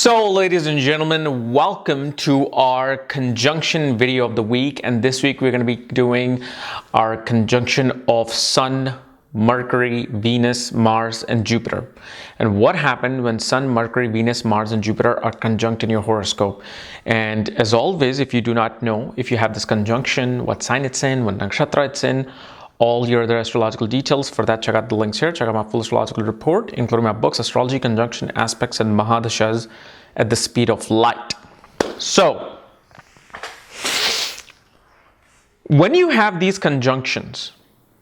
So, ladies and gentlemen, welcome to our conjunction video of the week. And this week we're going to be doing our conjunction of Sun, Mercury, Venus, Mars, and Jupiter. And what happened when Sun, Mercury, Venus, Mars, and Jupiter are conjunct in your horoscope. And as always, if you do not know, if you have this conjunction, what sign it's in, what nakshatra it's in, all your other astrological details, for that check out the links here. Check out my full astrological report, including my books, Astrology, Conjunction, Aspects, and Mahadashas at the Speed of Light. So, when you have these conjunctions,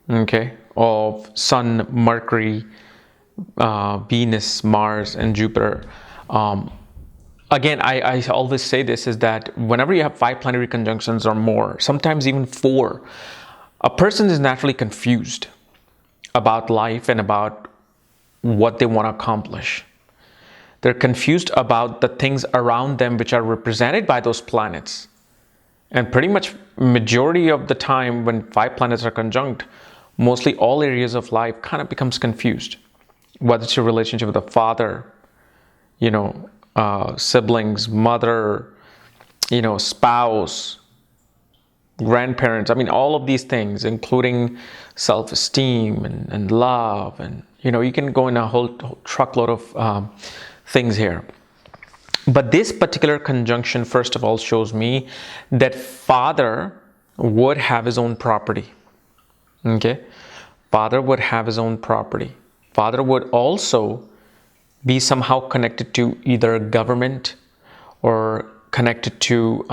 okay, of Sun, Mercury, Venus, Mars, and Jupiter, again, I always say this, is that whenever you have 5 planetary conjunctions or more, sometimes even 4, a person is naturally confused about life and about what they want to accomplish. They're confused about the things around them which are represented by those planets. And pretty much majority of the time when 5 planets are conjunct, mostly all areas of life kind of becomes confused. Whether it's your relationship with a father, siblings, mother, spouse, grandparents, all of these things, including self-esteem and love, and you can go in a whole truckload of things here. But this particular conjunction, first of all, shows me that father would have his own property. Okay, father would have his own property. Father would also be somehow connected to either government or connected to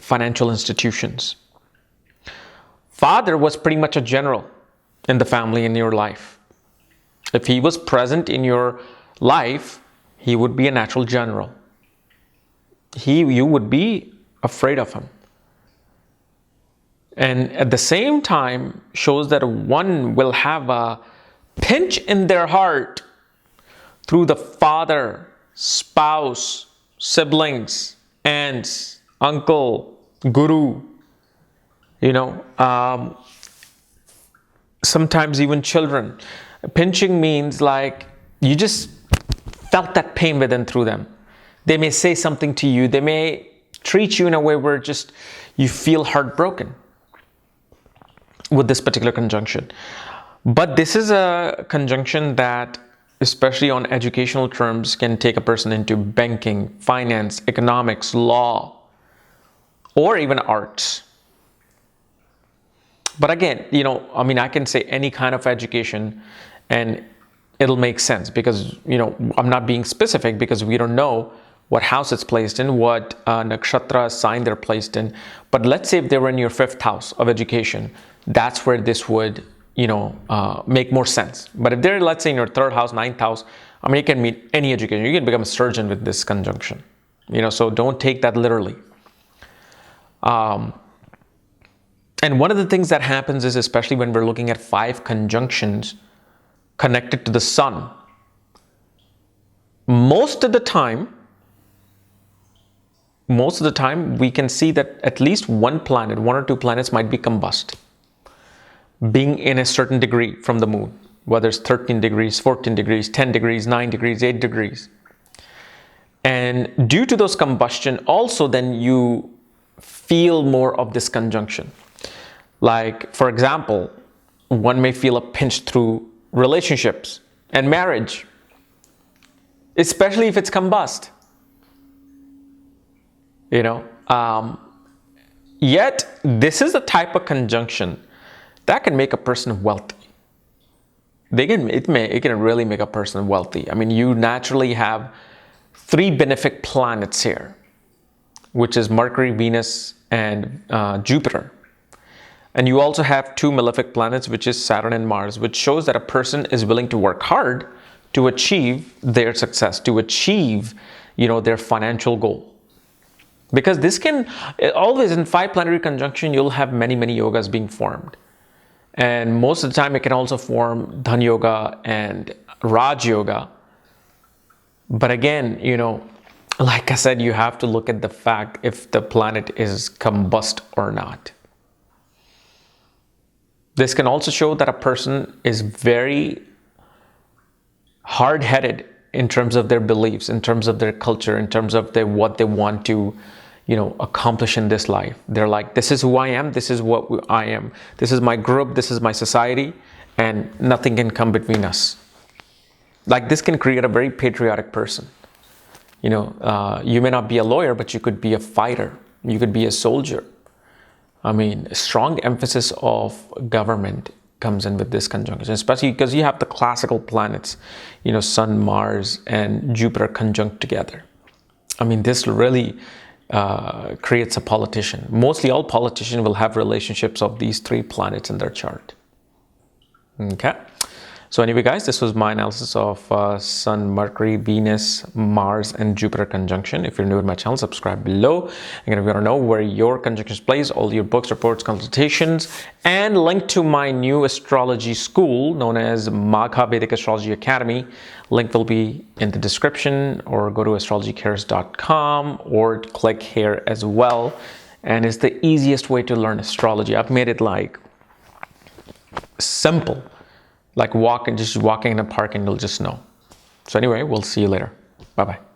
financial institutions. Father was pretty much a general in the family, in your life. If he was present in your life, he would be a natural general. You would be afraid of him. And at the same time, shows that one will have a pinch in their heart through the father, spouse, siblings, aunts, uncle, guru, sometimes even children. Pinching means like you just felt that pain within through them. They may say something to you. They may treat you in a way where just you feel heartbroken with this particular conjunction. But this is a conjunction that, especially on educational terms, can take a person into banking, finance, economics, law, or even arts. But again, I can say any kind of education and it'll make sense, because, I'm not being specific because we don't know what house it's placed in, what nakshatra sign they're placed in. But let's say if they were in your 5th house of education, that's where this would, make more sense. But if they're, let's say, in your 3rd house, 9th house, you can meet any education. You can become a surgeon with this conjunction, so don't take that literally. And one of the things that happens is, especially when we're looking at 5 conjunctions connected to the sun, most of the time we can see that at least one planet, 1 or 2 planets might be combust, being in a certain degree from the moon, whether it's 13 degrees, 14 degrees, 10 degrees, 9 degrees, 8 degrees. And due to those combustion, also then you feel more of this conjunction. Like, for example, one may feel a pinch through relationships and marriage, especially if it's combust. Yet this is a type of conjunction that can make a person wealthy. It can really make a person wealthy. You naturally have 3 benefic planets here, which is Mercury, Venus, and Jupiter. And you also have 2 malefic planets, which is Saturn and Mars, which shows that a person is willing to work hard to achieve their success, to achieve, their financial goal. Because this can, always in 5 planetary conjunction, you'll have many, many yogas being formed. And most of the time it can also form Dhan Yoga and Raj Yoga. But again, like I said, you have to look at the fact if the planet is combust or not. This can also show that a person is very hard-headed in terms of their beliefs, in terms of their culture, in terms of what they want to, accomplish in this life. They're like, this is who I am, this is what I am, this is my group, this is my society, and nothing can come between us. Like, this can create a very patriotic person. You may not be a lawyer, but you could be a fighter, you could be a soldier. I mean, a strong emphasis of government comes in with this conjunction, especially because you have the classical planets, Sun, Mars, and Jupiter conjunct together. I mean, this really creates a politician. Mostly all politicians will have relationships of these 3 planets in their chart. Okay. So anyway, guys, this was my analysis of Sun, Mercury, Venus, Mars, and Jupiter conjunction. If you're new to my channel, subscribe below. And if you want to know where your conjunctions place, all your books, reports, consultations, and link to my new astrology school known as Magha Vedic Astrology Academy. Link will be in the description, or go to astrologycares.com, or click here as well. And it's the easiest way to learn astrology. I've made it like simple. Like just walking in a park and you'll just know. So anyway, we'll see you later. Bye-bye.